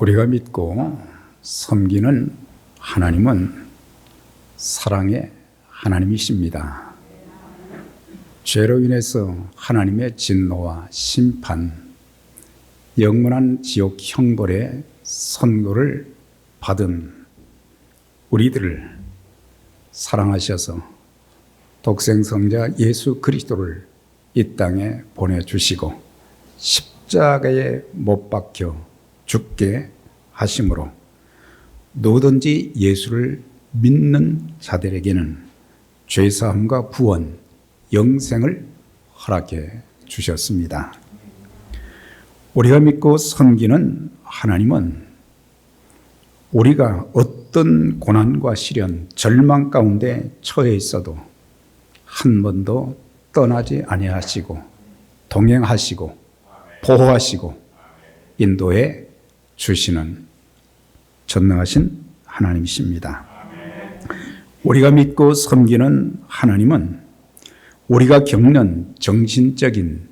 우리가 믿고 섬기는 하나님은 사랑의 하나님이십니다. 죄로 인해서 하나님의 진노와 심판, 영원한 지옥 형벌의 선고를 받은 우리들을 사랑하셔서 독생성자 예수 그리스도를 이 땅에 보내주시고 십자가에 못 박혀 죽게 하심으로 누구든지 예수를 믿는 자들에게는 죄사함과 구원, 영생을 허락해 주셨습니다. 우리가 믿고 섬기는 하나님은 우리가 어떤 고난과 시련, 절망 가운데 처해 있어도 한 번도 떠나지 아니하시고 동행하시고 보호하시고 인도해 주시는 전능하신 하나님이십니다. 우리가 믿고 섬기는 하나님은 우리가 겪는 정신적인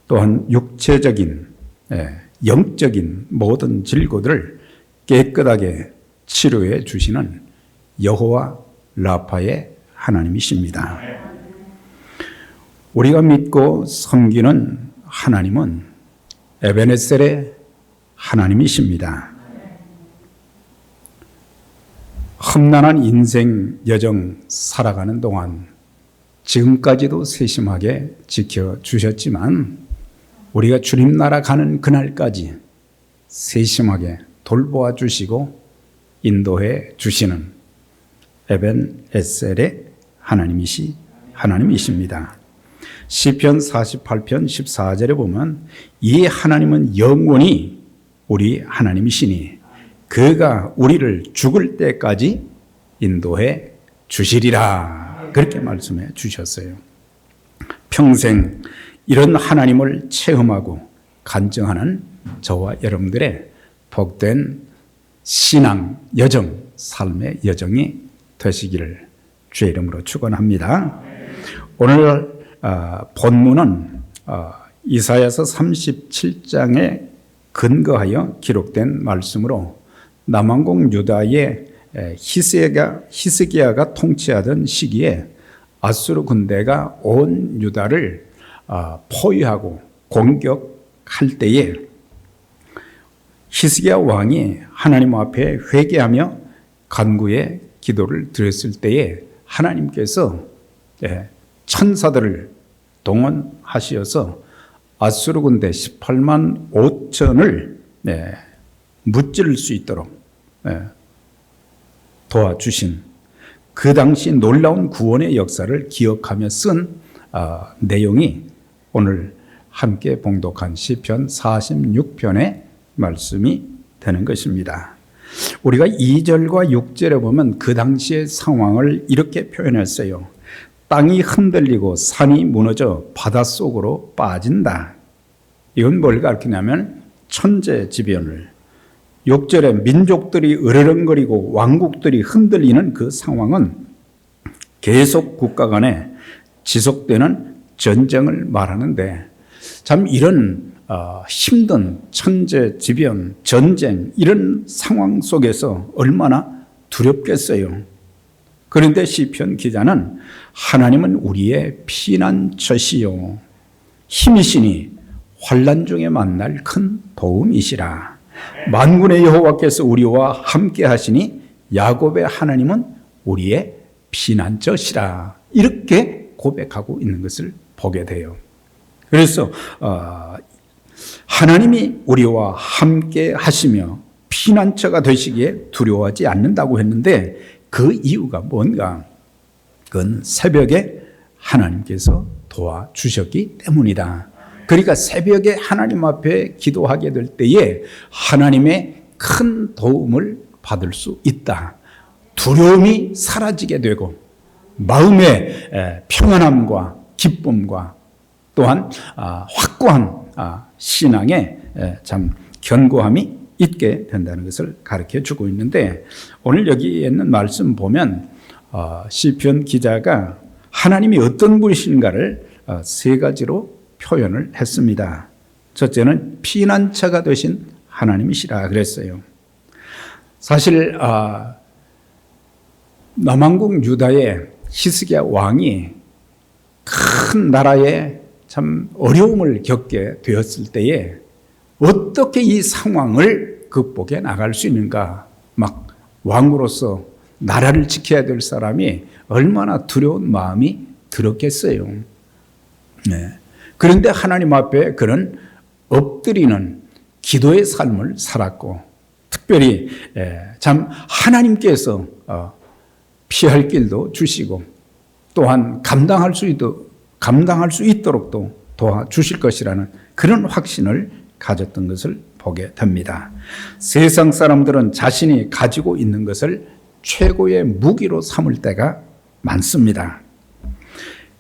또한 육체적인 영적인 모든 질고들을 깨끗하게 치료해 주시는 여호와 라파의 하나님이십니다. 우리가 믿고 섬기는 하나님은 에베네셀의 하나님이십니다. 험난한 인생 여정 살아가는 동안 지금까지도 세심하게 지켜주셨지만 우리가 주님 나라 가는 그날까지 세심하게 돌보아 주시고 인도해 주시는 에벤에셀의 하나님이십니다. 시편 48편 14절에 보면 이 하나님은 영원히 우리 하나님이시니 그가 우리를 죽을 때까지 인도해 주시리라 그렇게 말씀해 주셨어요. 평생 이런 하나님을 체험하고 간증하는 저와 여러분들의 복된 신앙 여정, 삶의 여정이 되시기를 주의 이름으로 축원합니다. 오늘 본문은 이사야서 37장에 근거하여 기록된 말씀으로 남왕국 유다의 히스기야가 통치하던 시기에 아수르 군대가 온 유다를 포위하고 공격할 때에 히스기야 왕이 하나님 앞에 회개하며 간구의 기도를 드렸을 때에 하나님께서 천사들을 동원하셔서 아수르 군대 18만 5천을 무찌를 수 있도록 도와주신 그 당시 놀라운 구원의 역사를 기억하며 쓴 내용이 오늘 함께 봉독한 시편 46편의 말씀이 되는 것입니다. 우리가 2절과 6절에 보면 그 당시의 상황을 이렇게 표현했어요. 땅이 흔들리고 산이 무너져 바닷속으로 빠진다. 이건 뭘 가르치냐면 천재지변을 6절에 민족들이 으르렁거리고 왕국들이 흔들리는 그 상황은 계속 국가 간에 지속되는 전쟁을 말하는데 참 이런 힘든 천재지변, 전쟁 이런 상황 속에서 얼마나 두렵겠어요. 그런데 시편 기자는 하나님은 우리의 피난처시요 힘이시니 환난 중에 만날 큰 도움이시라. 만군의 여호와께서 우리와 함께 하시니 야곱의 하나님은 우리의 피난처시라. 이렇게 고백하고 있는 것을 보게 돼요. 그래서 하나님이 우리와 함께 하시며 피난처가 되시기에 두려워하지 않는다고 했는데 그 이유가 뭔가? 그건 새벽에 하나님께서 도와주셨기 때문이다. 그러니까 새벽에 하나님 앞에 기도하게 될 때에 하나님의 큰 도움을 받을 수 있다. 두려움이 사라지게 되고 마음의 평안함과 기쁨과 또한 확고한 신앙의 참 견고함이 있게 된다는 것을 가르쳐 주고 있는데 오늘 여기에 있는 말씀 보면 시편 기자가 하나님이 어떤 분이신가를 세 가지로 표현을 했습니다. 첫째는 피난처가 되신 하나님이시라 그랬어요. 사실 남왕국 유다의 히스기야 왕이 큰 나라에 참 어려움을 겪게 되었을 때에 어떻게 이 상황을 극복해 나갈 수 있는가, 막 왕으로서 나라를 지켜야 될 사람이 얼마나 두려운 마음이 들었겠어요. 네. 그런데 하나님 앞에 그런 엎드리는 기도의 삶을 살았고, 특별히 참 하나님께서 피할 길도 주시고 또한 감당할 수 있도록 또 도와주실 것이라는 그런 확신을 가졌던 것을 보게 됩니다. 세상 사람들은 자신이 가지고 있는 것을 최고의 무기로 삼을 때가 많습니다.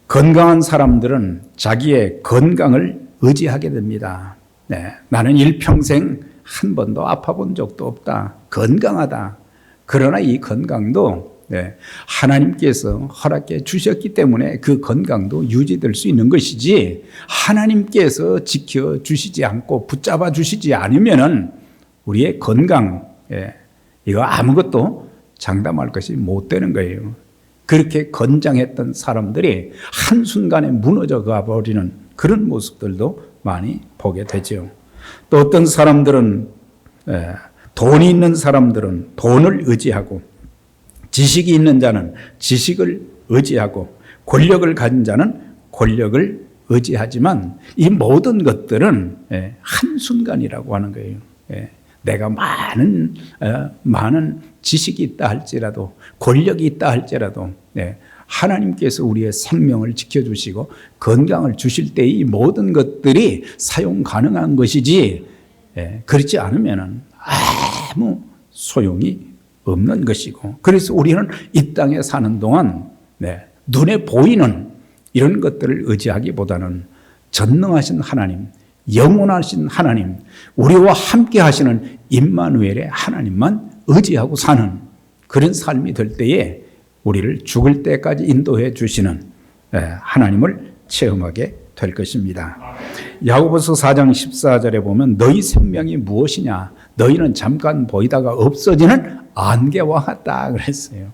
건강한 사람들은 자기의 건강을 의지하게 됩니다. 네, 나는 일평생 한 번도 아파본 적도 없다. 건강하다. 그러나 이 건강도 하나님께서 허락해 주셨기 때문에 그 건강도 유지될 수 있는 것이지, 하나님께서 지켜주시지 않고 붙잡아 주시지 않으면 우리의 건강, 이거 아무것도 장담할 것이 못 되는 거예요. 그렇게 건장했던 사람들이 한순간에 무너져 가버리는 그런 모습들도 많이 보게 되죠. 또 어떤 사람들은, 돈이 있는 사람들은 돈을 의지하고, 지식이 있는 자는 지식을 의지하고, 권력을 가진 자는 권력을 의지하지만 이 모든 것들은 한순간이라고 하는 거예요. 내가 많은 지식이 있다 할지라도, 권력이 있다 할지라도 하나님께서 우리의 생명을 지켜주시고 건강을 주실 때 이 모든 것들이 사용 가능한 것이지, 그렇지 않으면 아무 소용이 없는 것이고, 그래서 우리는 이 땅에 사는 동안 눈에 보이는 이런 것들을 의지하기보다는 전능하신 하나님, 영원하신 하나님, 우리와 함께 하시는 임마누엘의 하나님만 의지하고 사는 그런 삶이 될 때에 우리를 죽을 때까지 인도해 주시는 하나님을 체험하게 될 것입니다. 야고보서 4장 14절에 보면 너희 생명이 무엇이냐, 너희는 잠깐 보이다가 없어지는 안개와 같다 그랬어요.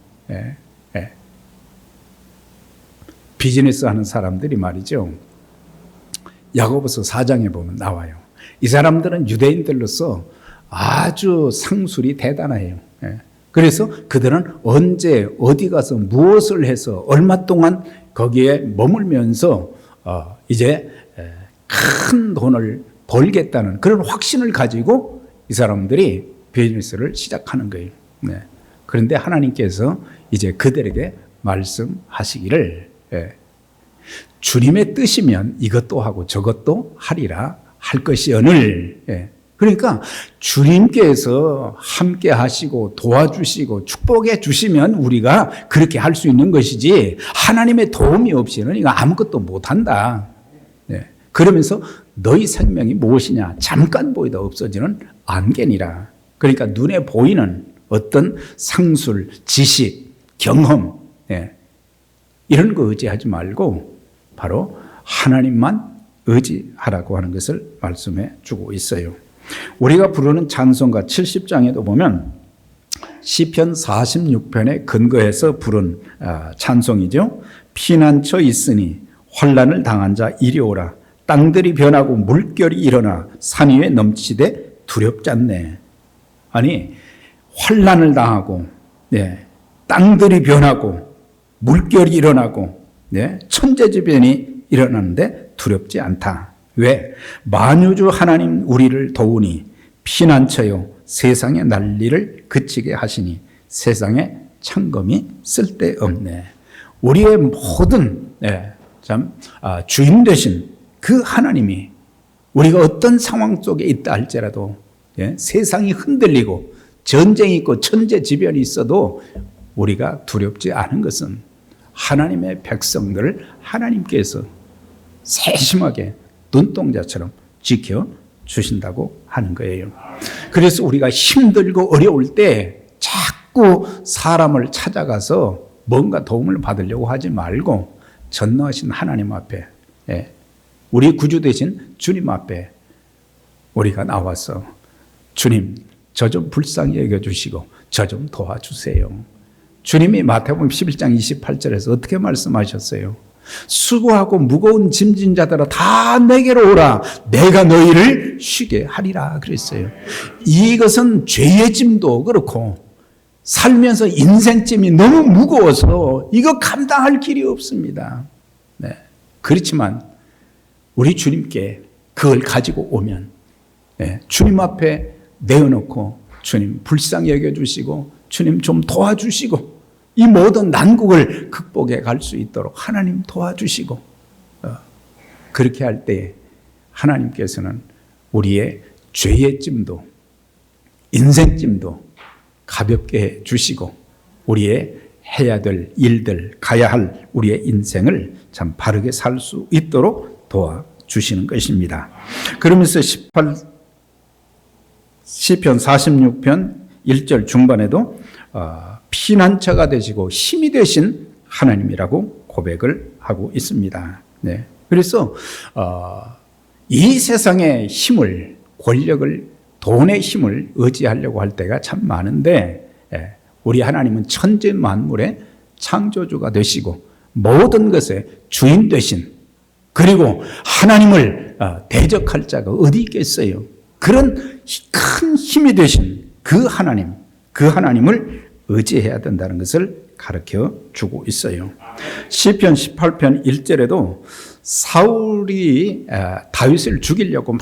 비즈니스 하는 사람들이 말이죠, 야고보서 4장에 보면 나와요. 이 사람들은 유대인들로서 아주 상술이 대단해요. 그래서 그들은 언제 어디 가서 무엇을 해서 얼마 동안 거기에 머물면서 이제 큰 돈을 벌겠다는 그런 확신을 가지고 이 사람들이 비즈니스를 시작하는 거예요. 그런데 하나님께서 이제 그들에게 말씀하시기를, 주님의 뜻이면 이것도 하고 저것도 하리라 할 것이오늘. 그러니까 주님께서 함께 하시고 도와주시고 축복해 주시면 우리가 그렇게 할 수 있는 것이지, 하나님의 도움이 없이는 이거 아무것도 못한다. 그러면서 너희 생명이 무엇이냐, 잠깐 보이다 없어지는 안개니라. 그러니까 눈에 보이는 어떤 상술, 지식, 경험, 이런 거 의지하지 말고 바로 하나님만 의지하라고 하는 것을 말씀해 주고 있어요. 우리가 부르는 찬송가 70장에도 보면 시편 46편에 근거해서 부른 찬송이죠. 피난처 있으니 환난을 당한 자 이리 오라. 땅들이 변하고 물결이 일어나 산 위에 넘치되 두렵지 않네. 아니, 환난을 당하고 땅들이 변하고 물결이 일어나고 천재지변이 일어나는데 두렵지 않다. 왜? 만유주 하나님 우리를 도우니 피난처요 세상의 난리를 그치게 하시니 세상에 창검이 쓸데없네. 우리의 모든 주인 되신 그 하나님이 우리가 어떤 상황 속에 있다 할지라도, 세상이 흔들리고 전쟁이 있고 천재지변이 있어도 우리가 두렵지 않은 것은 하나님의 백성들을 하나님께서 세심하게 눈동자처럼 지켜주신다고 하는 거예요. 그래서 우리가 힘들고 어려울 때 자꾸 사람을 찾아가서 뭔가 도움을 받으려고 하지 말고 전능하신 하나님 앞에, 우리 구주 되신 주님 앞에 우리가 나와서 주님, 저 좀 불쌍히 여겨주시고 저 좀 도와주세요. 주님이 마태복음 11장 28절에서 어떻게 말씀하셨어요? 수고하고 무거운 짐진 자들아 다 내게로 오라 내가 너희를 쉬게 하리라 그랬어요. 이것은 죄의 짐도 그렇고 살면서 인생짐이 너무 무거워서 이거 감당할 길이 없습니다. 네. 그렇지만 우리 주님께 그걸 가지고 오면 주님 앞에 내어놓고 주님 불쌍히 여겨주시고 주님 좀 도와주시고 이 모든 난국을 극복해 갈 수 있도록 하나님 도와주시고 그렇게 할 때 하나님께서는 우리의 죄의 짐도 인생짐도 가볍게 해주시고 우리의 해야 될 일들 가야 할 우리의 인생을 참 바르게 살 수 있도록 도와주시는 것입니다. 그러면서 시편 46편 1절 중반에도 피난처가 되시고 힘이 되신 하나님이라고 고백을 하고 있습니다. 네. 그래서 이 세상의 힘을 권력을 돈의 힘을 의지하려고 할 때가 참 많은데 우리 하나님은 천지 만물의 창조주가 되시고 모든 것의 주인 되신 그리고 하나님을 대적할 자가 어디 있겠어요. 그런 큰 힘이 되신 그 하나님을 의지해야 된다는 것을 가르쳐 주고 있어요. 시편 18편 1절에도 사울이 다윗을 죽이려고 막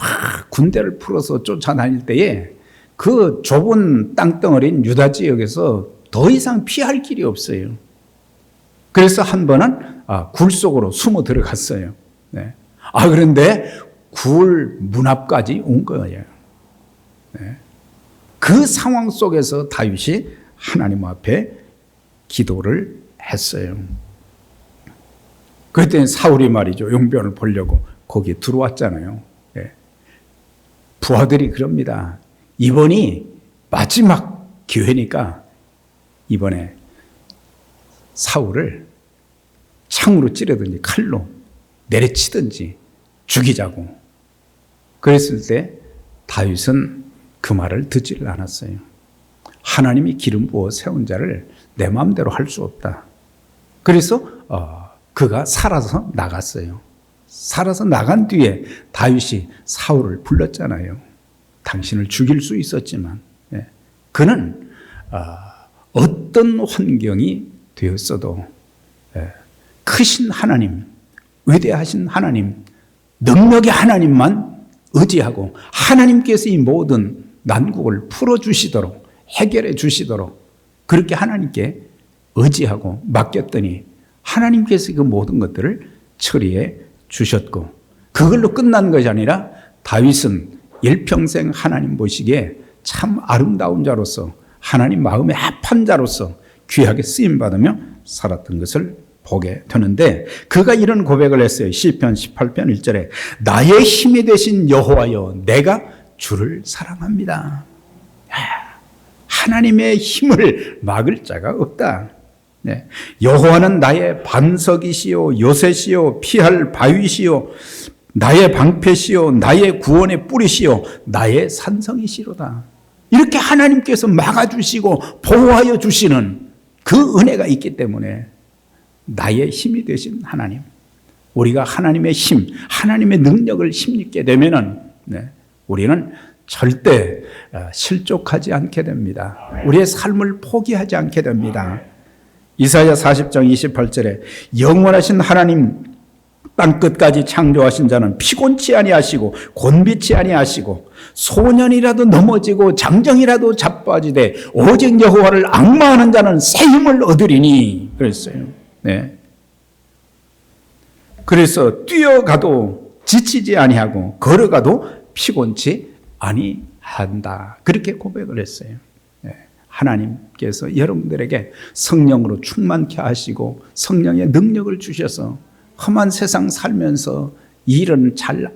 군대를 풀어서 쫓아다닐 때에 그 좁은 땅덩어리인 유다 지역에서 더 이상 피할 길이 없어요. 그래서 한 번은 굴 속으로 숨어 들어갔어요. 네. 그런데 굴 문 앞까지 온 거예요. 네. 그 상황 속에서 다윗이 하나님 앞에 기도를 했어요. 그때 사울이 말이죠. 용변을 보려고 거기 들어왔잖아요. 네. 부하들이 그럽니다. 이번이 마지막 기회니까 이번에 사울을 창으로 찌르든지 칼로 내려치든지 죽이자고. 그랬을 때 다윗은 그 말을 듣지를 않았어요. 하나님이 기름 부어 세운 자를 내 마음대로 할 수 없다. 그래서 그가 살아서 나갔어요. 살아서 나간 뒤에 다윗이 사울을 불렀잖아요. 당신을 죽일 수 있었지만 그는 어떤 환경이 되었어도 크신 하나님, 위대하신 하나님, 능력의 하나님만 의지하고 하나님께서 이 모든 난국을 풀어주시도록 해결해 주시도록 그렇게 하나님께 의지하고 맡겼더니 하나님께서 그 모든 것들을 처리해 주셨고 그걸로 끝난 것이 아니라 다윗은 일평생 하나님 보시기에 참 아름다운 자로서 하나님 마음에 합한 자로서 귀하게 쓰임받으며 살았던 것을 보게 되는데 그가 이런 고백을 했어요. 시편 18편 1절에 나의 힘이 되신 여호와여 내가 주를 사랑합니다. 하나님의 힘을 막을 자가 없다. 네. 여호와는 나의 반석이시요 요새시요 피할 바위시요 나의 방패시요 나의 구원의 뿌리시요 나의 산성이시로다. 이렇게 하나님께서 막아주시고 보호하여 주시는 그 은혜가 있기 때문에 나의 힘이 되신 하나님, 우리가 하나님의 힘, 하나님의 능력을 힘입게 되면은 우리는 절대 실족하지 않게 됩니다. 우리의 삶을 포기하지 않게 됩니다. 이사야 40장 28절에 영원하신 하나님 땅끝까지 창조하신 자는 피곤치 아니하시고 곤비치 아니하시고 소년이라도 넘어지고 장정이라도 자빠지되 오직 여호와를 앙마하는 자는 새 힘을 얻으리니 그랬어요. 네. 그래서 뛰어가도 지치지 아니하고 걸어가도 피곤치 아니한다. 그렇게 고백을 했어요. 네. 하나님께서 여러분들에게 성령으로 충만케 하시고 성령의 능력을 주셔서 험한 세상 살면서 일은 잘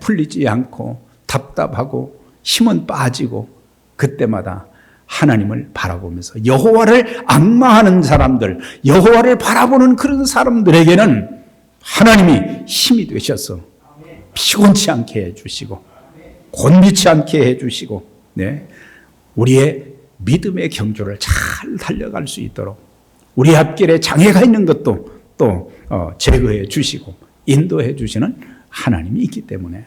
풀리지 않고 답답하고 힘은 빠지고 그때마다 하나님을 바라보면서 여호와를 앙마하는 사람들, 여호와를 바라보는 그런 사람들에게는 하나님이 힘이 되셔서 피곤치 않게 해주시고 곤비치 않게 해주시고 우리의 믿음의 경주를 잘 달려갈 수 있도록 우리 앞길에 장애가 있는 것도 또 제거해 주시고 인도해 주시는 하나님이 있기 때문에,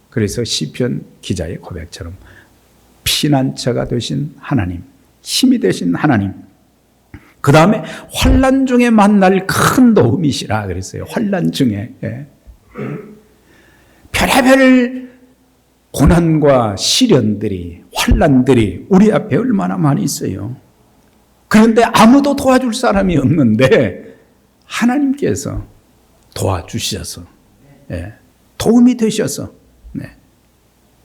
그래서 시편 기자의 고백처럼 피난처가 되신 하나님, 힘이 되신 하나님, 그 다음에 환난 중에 만날 큰 도움이시라 그랬어요. 환난 중에 별의별 고난과 시련들이, 환난들이 우리 앞에 얼마나 많이 있어요. 그런데 아무도 도와줄 사람이 없는데 하나님께서 도와주셔서, 도움이 되셔서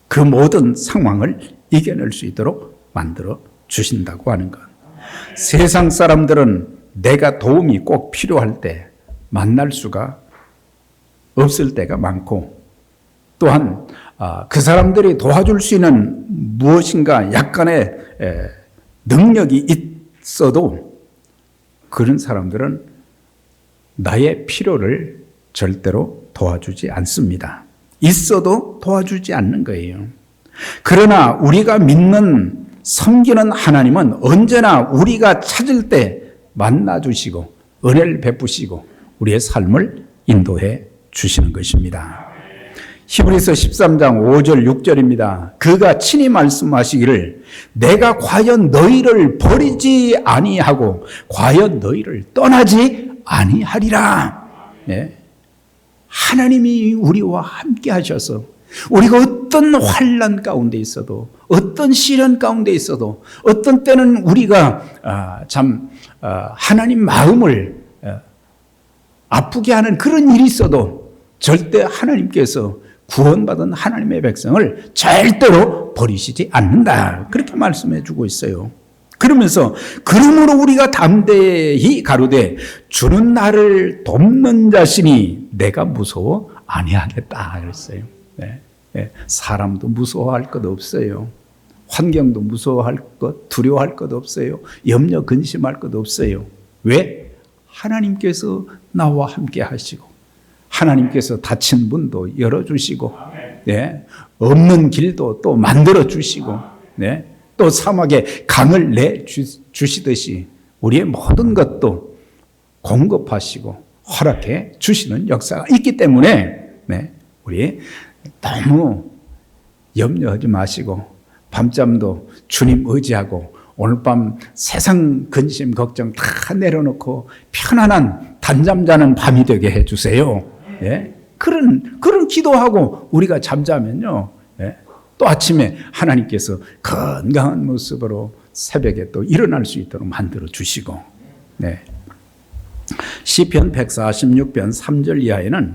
그 모든 상황을 이겨낼 수 있도록 만들어 주신다고 하는 것. 세상 사람들은 내가 도움이 꼭 필요할 때 만날 수가 없을 때가 많고, 또한 그 사람들이 도와줄 수 있는 무엇인가 약간의 능력이 있어도 그런 사람들은 나의 필요를 절대로 도와주지 않습니다. 있어도 도와주지 않는 거예요. 그러나 우리가 믿는, 섬기는 하나님은 언제나 우리가 찾을 때 만나주시고 은혜를 베푸시고 우리의 삶을 인도해 주시는 것입니다. 히브리서 13장 5절 6절입니다. 그가 친히 말씀하시기를 내가 과연 너희를 버리지 아니하고 과연 너희를 떠나지 아니하리라. 하나님이 우리와 함께 하셔서 우리가 어떤 환난 가운데 있어도, 어떤 시련 가운데 있어도, 어떤 때는 우리가 하나님 마음을 아프게 하는 그런 일이 있어도 절대 하나님께서 구원받은 하나님의 백성을 절대로 버리시지 않는다. 그렇게 말씀해 주고 있어요. 그러면서 그러므로 우리가 담대히 가로되 주는 나를 돕는 자신이 내가 무서워 아니하겠다 그랬어요. 사람도 무서워할 것 없어요. 환경도 무서워할 것, 두려워할 것 없어요. 염려 근심할 것 없어요. 왜? 하나님께서 나와 함께 하시고 하나님께서 닫힌 문도 열어주시고 없는 길도 또 만들어주시고 또 사막에 강을 내주시듯이 우리의 모든 것도 공급하시고 허락해 주시는 역사가 있기 때문에 우리 너무 염려하지 마시고 밤잠도 주님 의지하고 오늘 밤 세상 근심 걱정 다 내려놓고 편안한 단잠 자는 밤이 되게 해주세요. 그런 기도하고 우리가 잠자면요, 또 아침에 하나님께서 건강한 모습으로 새벽에 또 일어날 수 있도록 만들어 주시고, 시편 146편 3절 이하에는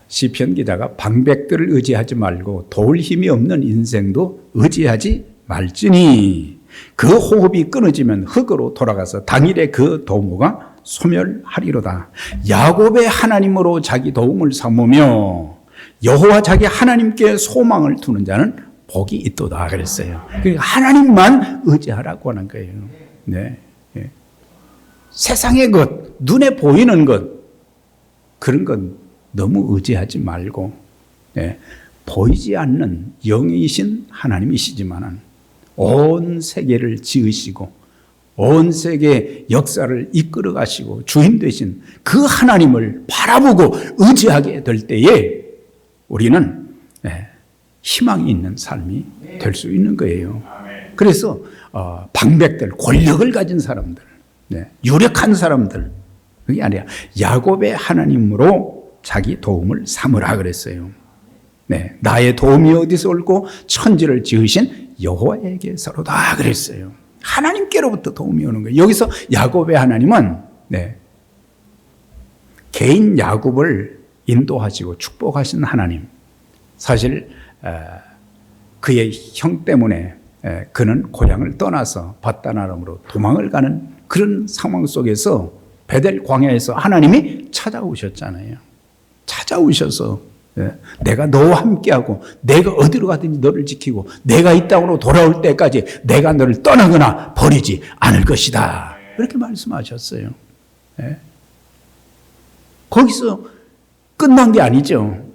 시편 기자가 방백들을 의지하지 말고 도울 힘이 없는 인생도 의지하지 말지니 그 호흡이 끊어지면 흙으로 돌아가서 당일에 그 도무가 소멸하리로다. 야곱의 하나님으로 자기 도움을 삼으며 여호와 자기 하나님께 소망을 두는 자는 복이 있도다 그랬어요. 그러니까 하나님만 의지하라고 하는 거예요. 세상의 것, 눈에 보이는 것, 그런 건 너무 의지하지 말고 보이지 않는 영이신 하나님이시지만 온 세계를 지으시고 온 세계 역사를 이끌어 가시고 주인 되신 그 하나님을 바라보고 의지하게 될 때에 우리는 희망이 있는 삶이 될 수 있는 거예요. 그래서 방백들, 권력을 가진 사람들, 유력한 사람들, 그게 아니라 야곱의 하나님으로 자기 도움을 삼으라 그랬어요. 나의 도움이 어디서 올고 천지를 지으신 여호와에게서로다 그랬어요. 하나님께로부터 도움이 오는 거예요. 여기서 야곱의 하나님은 개인 야곱을 인도하시고 축복하신 하나님. 사실 그의 형 때문에 그는 고향을 떠나서 밧단아람으로 도망을 가는 그런 상황 속에서 베델 광야에서 하나님이 찾아오셨잖아요. 찾아오셔서 내가 너와 함께하고 내가 어디로 가든지 너를 지키고 내가 이 땅으로 돌아올 때까지 내가 너를 떠나거나 버리지 않을 것이다. 그렇게 말씀하셨어요. 거기서 끝난 게 아니죠.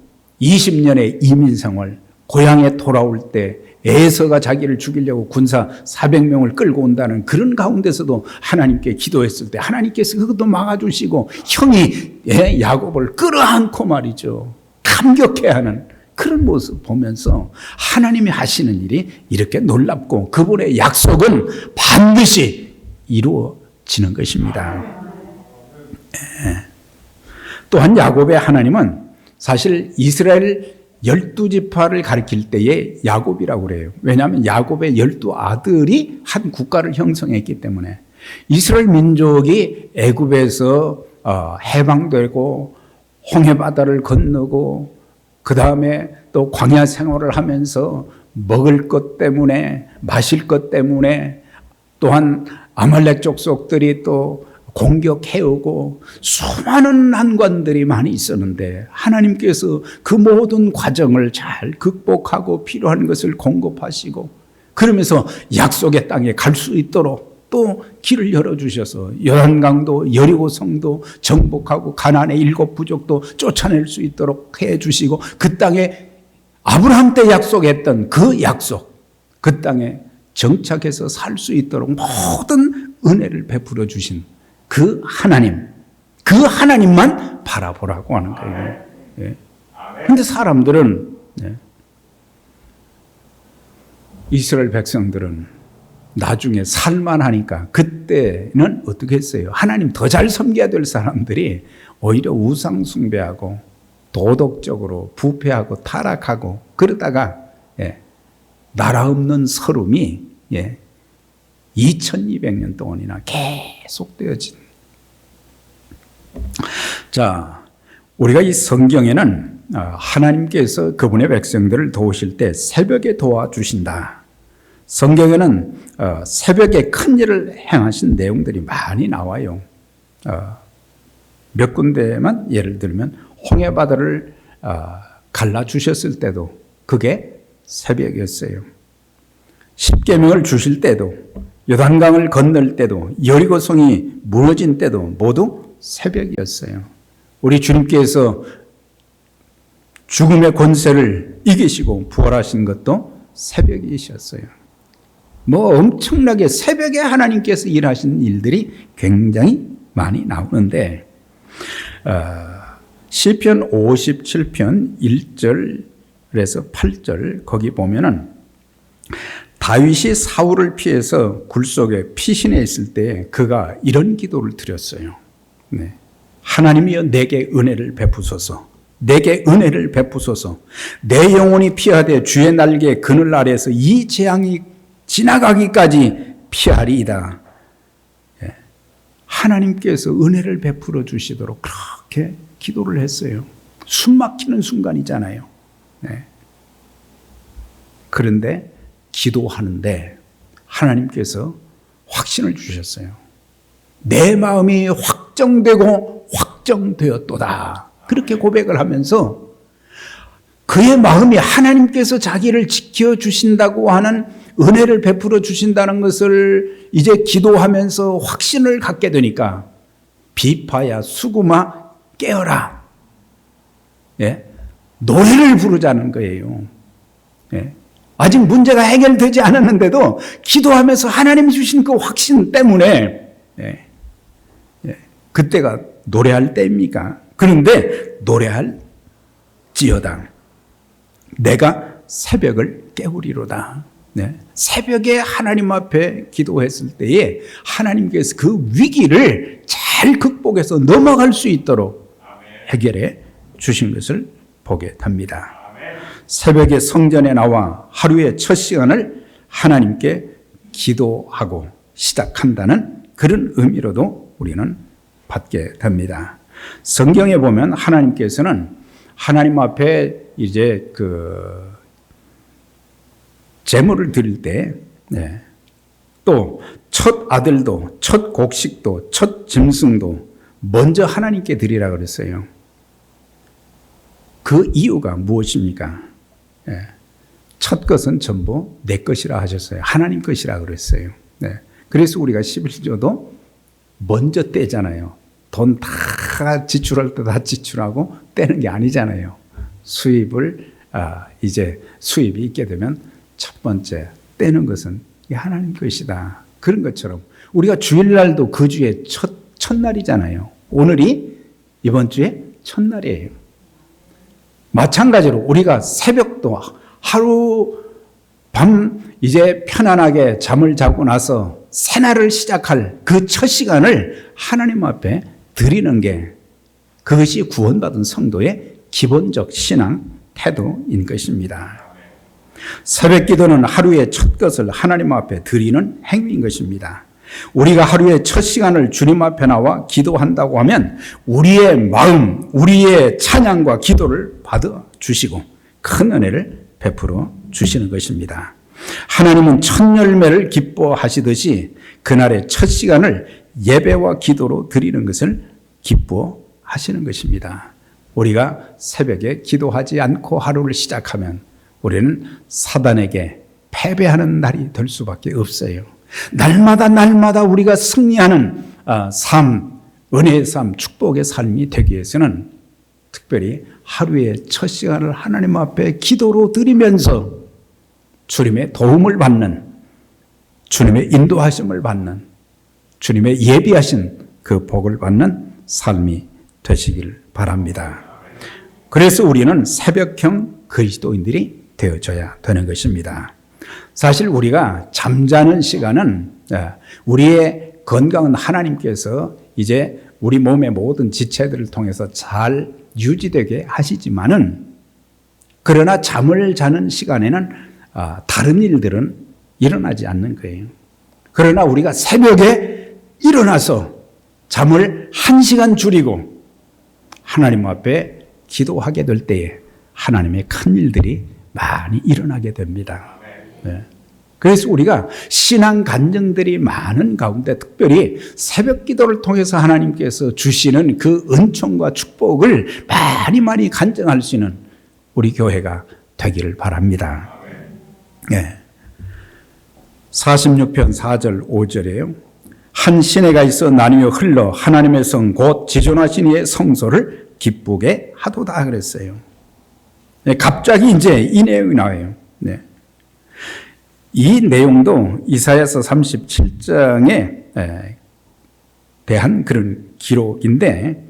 20년의 이민 생활, 고향에 돌아올 때 에서가 자기를 죽이려고 군사 400명을 끌고 온다는 그런 가운데서도 하나님께 기도했을 때 하나님께서 그것도 막아주시고 형이 야곱을 끌어안고 말이죠. 감격해하는 그런 모습 보면서 하나님이 하시는 일이 이렇게 놀랍고 그분의 약속은 반드시 이루어지는 것입니다. 또한 야곱의 하나님은 사실 이스라엘 12지파를 가리킬 때에 야곱이라고 그래요. 왜냐하면 야곱의 12아들이 한 국가를 형성했기 때문에 이스라엘 민족이 애굽에서 해방되고 홍해바다를 건너고 그 다음에 또 광야 생활을 하면서 먹을 것 때문에 마실 것 때문에 또한 아말렉 족속들이 또 공격해오고 수많은 난관들이 많이 있었는데 하나님께서 그 모든 과정을 잘 극복하고 필요한 것을 공급하시고 그러면서 약속의 땅에 갈 수 있도록 또 길을 열어주셔서 요단강도 여리고성도 정복하고 가나안의 7 부족도 쫓아낼 수 있도록 해주시고 그 땅에 아브라함 때 약속했던 그 약속 그 땅에 정착해서 살 수 있도록 모든 은혜를 베풀어 주신 그 하나님만 바라보라고 하는 거예요. 그런데 사람들은 이스라엘 백성들은 나중에 살만하니까 그때는 어떻게 했어요? 하나님 더 잘 섬겨야 될 사람들이 오히려 우상 숭배하고 도덕적으로 부패하고 타락하고 그러다가 나라 없는 서름이 2200년 동안이나 계속되어진. 자, 우리가 이 성경에는 하나님께서 그분의 백성들을 도우실 때 새벽에 도와주신다. 성경에는 새벽에 큰 일을 행하신 내용들이 많이 나와요. 몇 군데만 예를 들면 홍해바다를 갈라주셨을 때도 그게 새벽이었어요. 십계명을 주실 때도 요단강을 건널 때도 여리고성이 무너진 때도 모두 새벽이었어요. 우리 주님께서 죽음의 권세를 이기시고 부활하신 것도 새벽이셨어요. 뭐 엄청나게 새벽에 하나님께서 일하신 일들이 굉장히 많이 나오는데 시편 57편 1절에서 8절 거기 보면은 다윗이 사울을 피해서 굴속에 피신해 있을 때 그가 이런 기도를 드렸어요. 하나님이여 내게 은혜를 베푸소서. 내게 은혜를 베푸소서. 내 영혼이 피하되 주의 날개 그늘 아래에서 이 재앙이 지나가기까지 피하리이다. 하나님께서 은혜를 베풀어 주시도록 그렇게 기도를 했어요. 숨 막히는 순간이잖아요. 그런데 기도하는데 하나님께서 확신을 주셨어요. 내 마음이 확정되고 확정되었도다. 그렇게 고백을 하면서 그의 마음이 하나님께서 자기를 지켜주신다고 하는 은혜를 베풀어 주신다는 것을 이제 기도하면서 확신을 갖게 되니까 비파야 수구마 깨어라. 노래를 부르자는 거예요. 아직 문제가 해결되지 않았는데도 기도하면서 하나님이 주신 그 확신 때문에 그때가 노래할 때입니까? 그런데 노래할지어다. 내가 새벽을 깨우리로다. 새벽에 하나님 앞에 기도했을 때에 하나님께서 그 위기를 잘 극복해서 넘어갈 수 있도록 해결해 주신 것을 보게 됩니다. 새벽에 성전에 나와 하루의 첫 시간을 하나님께 기도하고 시작한다는 그런 의미로도 우리는 받게 됩니다. 성경에 보면 하나님께서는 하나님 앞에 이제 제물을 드릴 때 또 첫 아들도 첫 곡식도 첫 짐승도 먼저 하나님께 드리라 그랬어요. 그 이유가 무엇입니까? 첫 것은 전부 내 것이라 하셨어요. 하나님 것이라 그랬어요. 그래서 우리가 11조도 먼저 떼잖아요. 돈 다 지출할 때 다 지출하고 떼는 게 아니잖아요. 수입을 이제 수입이 있게 되면 첫 번째 떼는 것은 하나님 것이다. 그런 것처럼 우리가 주일날도 그 주의 첫날이잖아요. 오늘이 이번 주의 첫날이에요. 마찬가지로 우리가 새벽도 하루 밤 이제 편안하게 잠을 자고 나서 새날을 시작할 그 첫 시간을 하나님 앞에 드리는 게 그것이 구원받은 성도의 기본적 신앙 태도인 것입니다. 새벽 기도는 하루의 첫 것을 하나님 앞에 드리는 행위인 것입니다. 우리가 하루의 첫 시간을 주님 앞에 나와 기도한다고 하면 우리의 마음, 우리의 찬양과 기도를 받아 주시고 큰 은혜를 베풀어 주시는 것입니다. 하나님은 첫 열매를 기뻐하시듯이 그날의 첫 시간을 예배와 기도로 드리는 것을 기뻐하시는 것입니다. 우리가 새벽에 기도하지 않고 하루를 시작하면 우리는 사단에게 패배하는 날이 될 수밖에 없어요. 날마다 우리가 승리하는 삶, 은혜의 삶, 축복의 삶이 되기 위해서는 특별히 하루의 첫 시간을 하나님 앞에 기도로 드리면서 주님의 도움을 받는, 주님의 인도하심을 받는, 주님의 예비하신 그 복을 받는 삶이 되시길 바랍니다. 그래서 우리는 새벽형 그리스도인들이 되어져야 되는 것입니다. 사실 우리가 잠자는 시간은 우리의 건강은 하나님께서 이제 우리 몸의 모든 지체들을 통해서 잘 유지되게 하시지만은 그러나 잠을 자는 시간에는 다른 일들은 일어나지 않는 거예요. 그러나 우리가 새벽에 일어나서 잠을 1시간 줄이고 하나님 앞에 기도하게 될 때에 하나님의 큰 일들이 많이 일어나게 됩니다. 네. 그래서 우리가 신앙 간증들이 많은 가운데 특별히 새벽 기도를 통해서 하나님께서 주시는 그 은총과 축복을 많이 간증할 수 있는 우리 교회가 되기를 바랍니다. 네. 46편 4절 5절이에요. 한 시내가 있어 나뉘어 흘러 하나님의 성 곧 지존하신 이의 성소를 기쁘게 하도다 그랬어요. 네, 갑자기 이제 이 내용이 나와요. 네. 이 내용도 이사야서 37장에 대한 그런 기록인데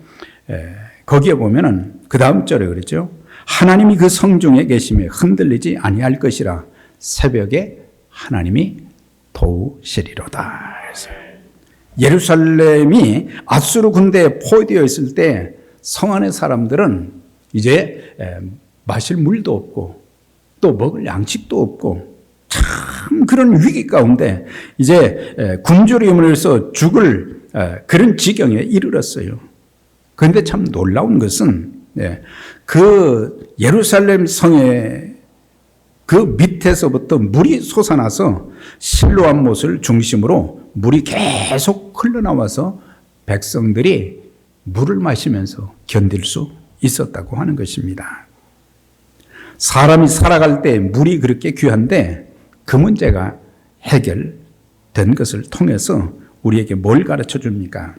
거기에 보면은 그 다음 절에 그랬죠. 하나님이 그 성중에 계시며 흔들리지 아니할 것이라 새벽에 하나님이 도우시리로다. 예루살렘이 아수르 군대에 포위되어 있을 때 성 안의 사람들은 이제 마실 물도 없고 또 먹을 양식도 없고 참 그런 위기 가운데 이제 굶주림을 해서 죽을 그런 지경에 이르렀어요. 그런데 참 놀라운 것은 그 예루살렘 성의 그 밑에서부터 물이 솟아나서 실로암 못을 중심으로 물이 계속 흘러나와서 백성들이 물을 마시면서 견딜 수 있었다고 하는 것입니다. 사람이 살아갈 때 물이 그렇게 귀한데 그 문제가 해결된 것을 통해서 우리에게 뭘 가르쳐 줍니까?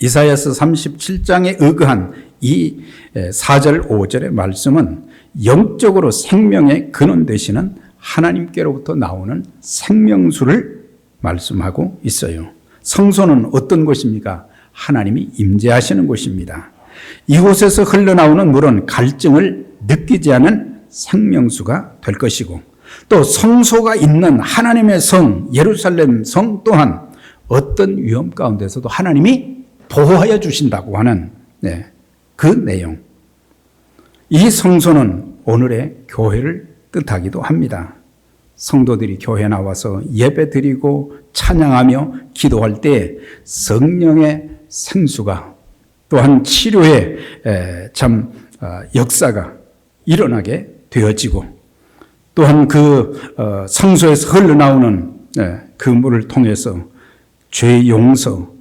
이사야서 37장에 의거한 이 4절 5절의 말씀은 영적으로 생명의 근원 되시는 하나님께로부터 나오는 생명수를 말씀하고 있어요. 성소는 어떤 곳입니까? 하나님이 임재하시는 곳입니다. 이곳에서 흘러나오는 물은 갈증을 느끼지 않은 생명수가 될 것이고 또 성소가 있는 하나님의 성 예루살렘 성 또한 어떤 위험 가운데서도 하나님이 보호하여 주신다고 하는 그 내용. 이 성소는 오늘의 교회를 뜻하기도 합니다. 성도들이 교회에 나와서 예배 드리고 찬양하며 기도할 때 성령의 생수가 또한 치료의 참 역사가 일어나게 되어지고 또한 그 성소에서 흘러나오는 그 물을 통해서 죄 용서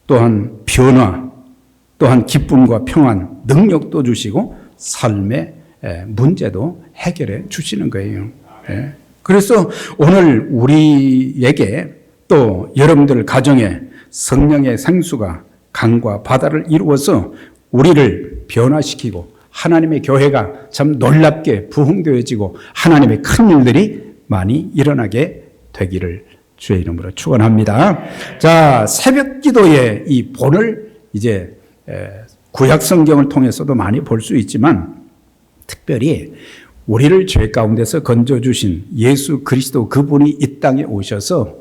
또한 변화 또한 기쁨과 평안 능력도 주시고 삶의 문제도 해결해 주시는 거예요. 그래서 오늘 우리에게 또 여러분들 가정에 성령의 생수가 강과 바다를 이루어서 우리를 변화시키고 하나님의 교회가 참 놀랍게 부흥되어지고 하나님의 큰 일들이 많이 일어나게 되기를 주의 이름으로 축원합니다. 자, 새벽 기도의 이 본을 이제 구약 성경을 통해서도 많이 볼 수 있지만 특별히 우리를 죄 가운데서 건져주신 예수 그리스도 그분이 이 땅에 오셔서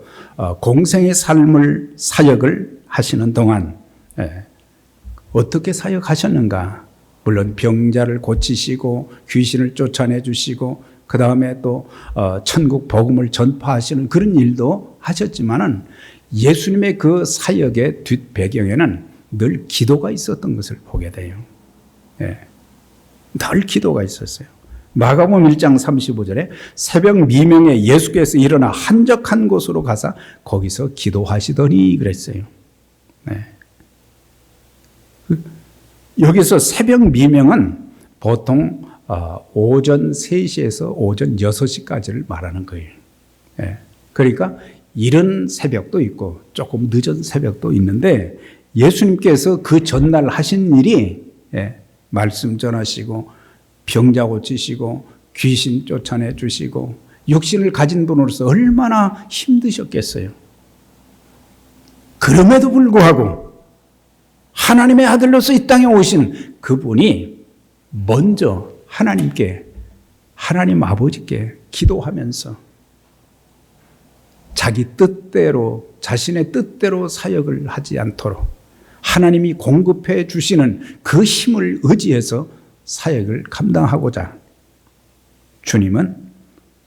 공생의 삶을 사역을 하시는 동안 어떻게 사역하셨는가? 물론 병자를 고치시고 귀신을 쫓아내 주시고 그 다음에 또 천국 복음을 전파하시는 그런 일도 하셨지만은 예수님의 그 사역의 뒷배경에는 늘 기도가 있었던 것을 보게 돼요. 늘 기도가 있었어요. 마가복음 1장 35절에 새벽 미명에 예수께서 일어나 한적한 곳으로 가사 거기서 기도하시더니 그랬어요. 여기서 새벽 미명은 보통 오전 3시에서 오전 6시까지를 말하는 거예요. 그러니까 이른 새벽도 있고 조금 늦은 새벽도 있는데 예수님께서 그 전날 하신 일이 말씀 전하시고 병자 고치시고 귀신 쫓아내 주시고 육신을 가진 분으로서 얼마나 힘드셨겠어요. 그럼에도 불구하고 하나님의 아들로서 이 땅에 오신 그분이 먼저 하나님께, 하나님 아버지께 기도하면서 자기 뜻대로, 자신의 뜻대로 사역을 하지 않도록 하나님이 공급해 주시는 그 힘을 의지해서 사역을 감당하고자 주님은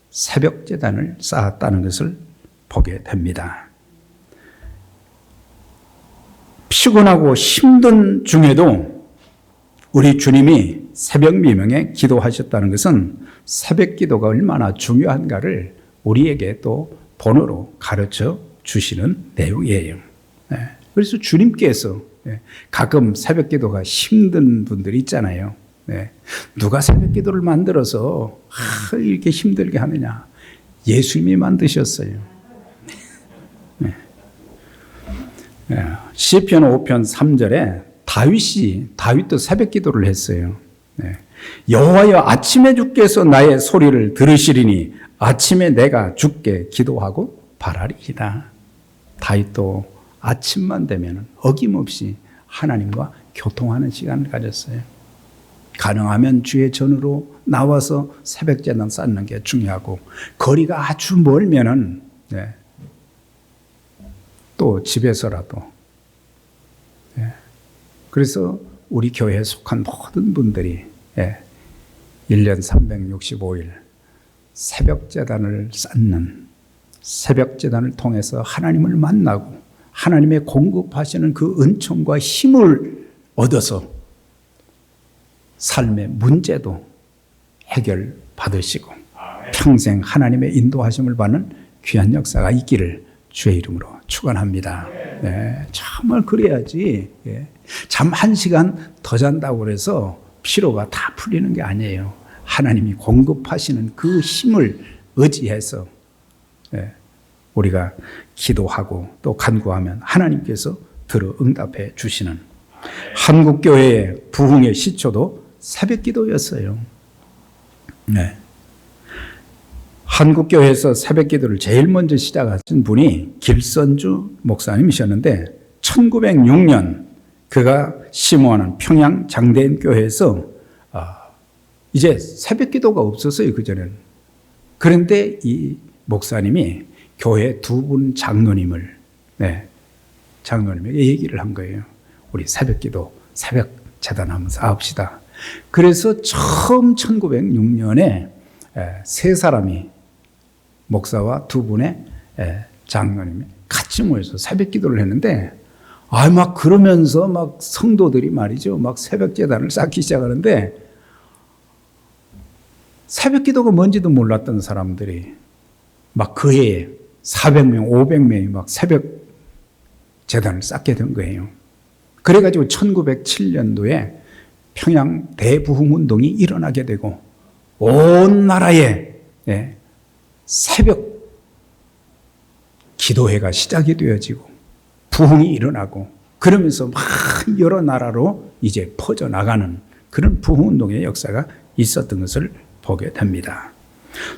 새벽 제단을 쌓았다는 것을 보게 됩니다. 피곤하고 힘든 중에도 우리 주님이 새벽 미명에 기도하셨다는 것은 새벽 기도가 얼마나 중요한가를 우리에게 또 본으로 가르쳐 주시는 내용이에요. 그래서 주님께서 가끔 새벽 기도가 힘든 분들이 있잖아요. 누가 새벽 기도를 만들어서 이렇게 힘들게 하느냐? 예수님이 만드셨어요. 시편 5편 3절에 다윗도 새벽 기도를 했어요. 여호와여 아침에 주께서 나의 소리를 들으시리니 아침에 내가 주께 기도하고 바라리이다. 다윗도 아침만 되면 어김없이 하나님과 교통하는 시간을 가졌어요. 가능하면 주의 전으로 나와서 새벽 제단 쌓는 게 중요하고 거리가 아주 멀면은 또 집에서라도 그래서 우리 교회에 속한 모든 분들이 1년 365일 새벽 제단을 쌓는 새벽 제단을 통해서 하나님을 만나고 하나님의 공급하시는 그 은총과 힘을 얻어서 삶의 문제도 해결받으시고 평생 하나님의 인도하심을 받는 귀한 역사가 있기를 주의 이름으로 축원합니다. 정말 그래야지. 잠 1시간 더 잔다고 해서 피로가 다 풀리는 게 아니에요. 하나님이 공급하시는 그 힘을 의지해서 우리가 기도하고 또 간구하면 하나님께서 들어 응답해 주시는 한국교회의 부흥의 시초도 새벽 기도였어요. 한국교회에서 새벽 기도를 제일 먼저 시작하신 분이 길선주 목사님이셨는데 1906년 그가 심호하는 평양 장대인 교회에서 이제 새벽 기도가 없었어요. 그전에는. 그런데 이 목사님이 교회 2분 장로님에게 얘기를 한 거예요. 우리 새벽 기도, 새벽 재단하면서 합시다. 그래서 처음 1906년에 3사람이 목사와 2분의 장로님이 같이 모여서 새벽 기도를 했는데 막 그러면서 막 성도들이 말이죠. 막 새벽 재단을 쌓기 시작하는데 새벽 기도가 뭔지도 몰랐던 사람들이 막 그 해에 400명, 500명이 막 새벽 재단을 쌓게 된 거예요. 그래가지고 1907년도에 평양 대부흥운동이 일어나게 되고 온 나라에 새벽 기도회가 시작이 되어지고 부흥이 일어나고 그러면서 막 여러 나라로 이제 퍼져나가는 그런 부흥운동의 역사가 있었던 것을 보게 됩니다.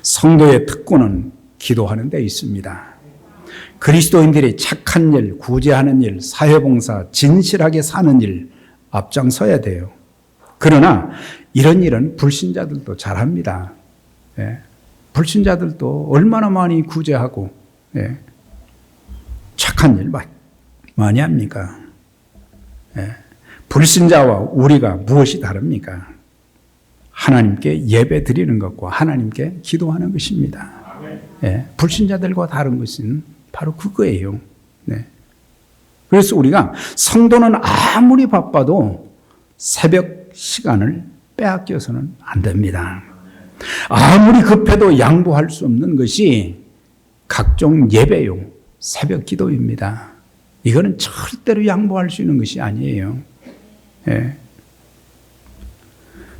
성도의 특권은 기도하는 데 있습니다. 그리스도인들이 착한 일, 구제하는 일, 사회봉사, 진실하게 사는 일 앞장서야 돼요. 그러나 이런 일은 불신자들도 잘합니다. 예. 불신자들도 얼마나 많이 구제하고 예. 착한 일 많이 합니까? 예. 불신자와 우리가 무엇이 다릅니까? 하나님께 예배 드리는 것과 하나님께 기도하는 것입니다. 예. 불신자들과 다른 것은 바로 그거예요. 네. 그래서 우리가 성도는 아무리 바빠도 새벽 시간을 빼앗겨서는 안 됩니다. 아무리 급해도 양보할 수 없는 것이 각종 예배요, 새벽 기도입니다. 이거는 절대로 양보할 수 있는 것이 아니에요. 예.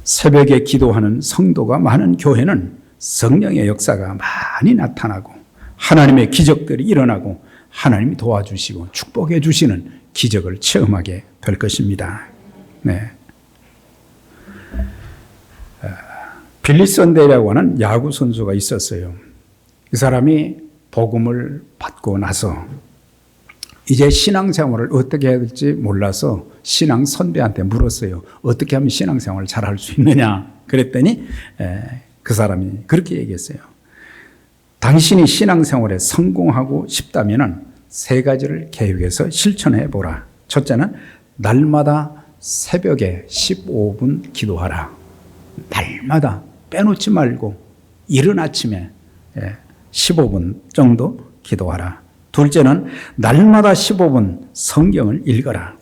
새벽에 기도하는 성도가 많은 교회는 성령의 역사가 많이 나타나고 하나님의 기적들이 일어나고 하나님이 도와주시고 축복해 주시는 기적을 체험하게 될 것입니다. 네. 빌리선데이라고 하는 야구 선수가 있었어요. 이 사람이 복음을 받고 나서 이제 신앙생활을 어떻게 해야 될지 몰라서 신앙 선배한테 물었어요. 어떻게 하면 신앙생활을 잘할 수 있느냐. 그랬더니 그 사람이 그렇게 얘기했어요. 당신이 신앙생활에 성공하고 싶다면 세 가지를 계획해서 실천해 보라. 첫째는 날마다 새벽에 15분 기도하라. 날마다 빼놓지 말고 이른 아침에 15분 정도 기도하라. 둘째는 날마다 15분 성경을 읽어라.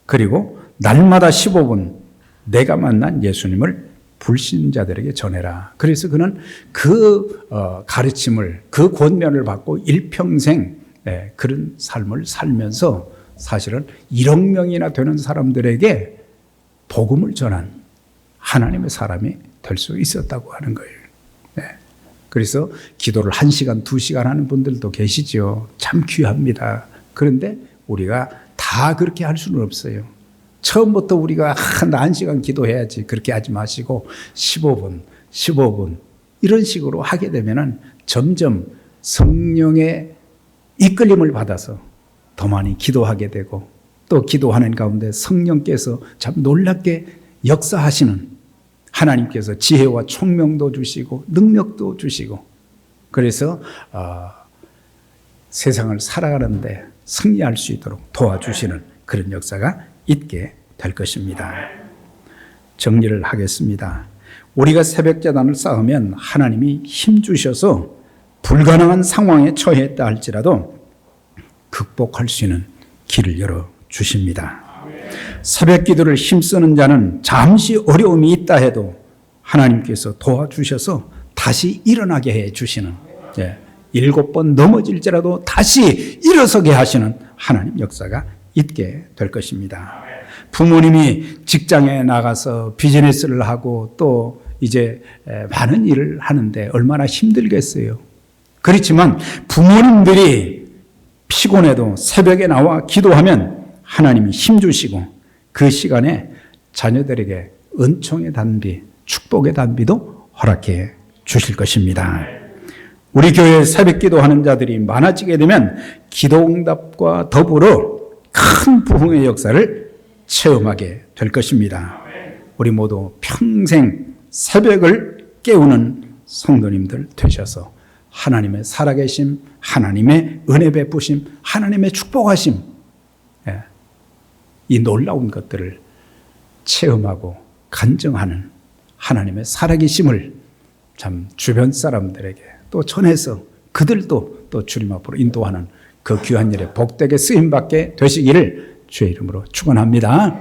그리고 날마다 15분 내가 만난 예수님을 불신자들에게 전해라. 그래서 그는 그 가르침을, 그 권면을 받고 일평생 그런 삶을 살면서 사실은 1억 명이나 되는 사람들에게 복음을 전한 하나님의 사람이 될 수 있었다고 하는 거예요. 그래서 기도를 1시간, 2시간 하는 분들도 계시죠. 참 귀합니다. 그런데 우리가 다 그렇게 할 수는 없어요. 처음부터 우리가 나 1시간 기도해야지 그렇게 하지 마시고 15분 이런 식으로 하게 되면은 점점 성령의 이끌림을 받아서 더 많이 기도하게 되고 또 기도하는 가운데 성령께서 참 놀랍게 역사하시는 하나님께서 지혜와 총명도 주시고 능력도 주시고 그래서 세상을 살아가는데 승리할 수 있도록 도와주시는 그런 역사가 있게 될 것입니다. 정리를 하겠습니다. 우리가 새벽제단을 쌓으면 하나님이 힘 주셔서 불가능한 상황에 처했다 할지라도 극복할 수 있는 길을 열어 주십니다. 새벽 기도를 힘쓰는 자는 잠시 어려움이 있다 해도 하나님께서 도와주셔서 다시 일어나게 해 주시는 7번 넘어질지라도 다시 일어서게 하시는 하나님 역사가 있게 될 것입니다. 부모님이 직장에 나가서 비즈니스를 하고 또 이제 많은 일을 하는데 얼마나 힘들겠어요. 그렇지만 부모님들이 피곤해도 새벽에 나와 기도하면 하나님이 힘주시고 그 시간에 자녀들에게 은총의 단비, 축복의 단비도 허락해 주실 것입니다. 우리 교회에 새벽 기도하는 자들이 많아지게 되면 기도응답과 더불어 큰 부흥의 역사를 체험하게 될 것입니다. 우리 모두 평생 새벽을 깨우는 성도님들 되셔서 하나님의 살아계심, 하나님의 은혜 베푸심, 하나님의 축복하심 이 놀라운 것들을 체험하고 간증하는 하나님의 살아계심을 참 주변 사람들에게 또 전해서 그들도 또 주님 앞으로 인도하는 그 귀한 일에 복되게 쓰임받게 되시기를 주의 이름으로 축원합니다.